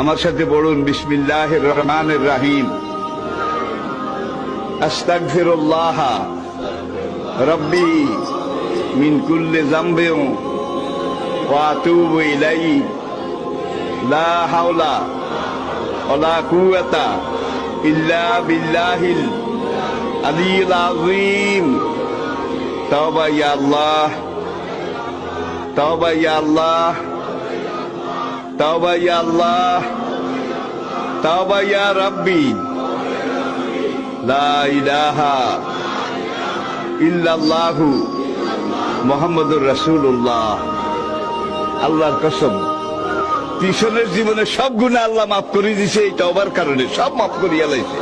আমার সাথে পড়ুন, বিসমিল্লাহির রহমানির রহিম। আস্তাগফিরুল্লাহ রব্বি মিন কুল্লি যামবিন ওয়া আতুবু ইলাইহি লা হাওলা ওয়ালা কুওয়াতা ইল্লা বিল্লাহিল আলিয়্যিল আযীম। তাওবা ইয়া আল্লাহ, তাওবা ইয়া আল্লাহ, তাওবা ইয়া আল্লাহ, তাওবা ইয়া রাব্বি, লা ইলাহা ইল্লাল্লাহু মুহাম্মাদুর রাসূলুল্লাহ। আল্লাহর কসম, পিছনের জীবনে সব গুনাহ আল্লাহ মাফ করে দিয়েছে এই তওবার কারণে, সব মাফ করিয়া লাইছে।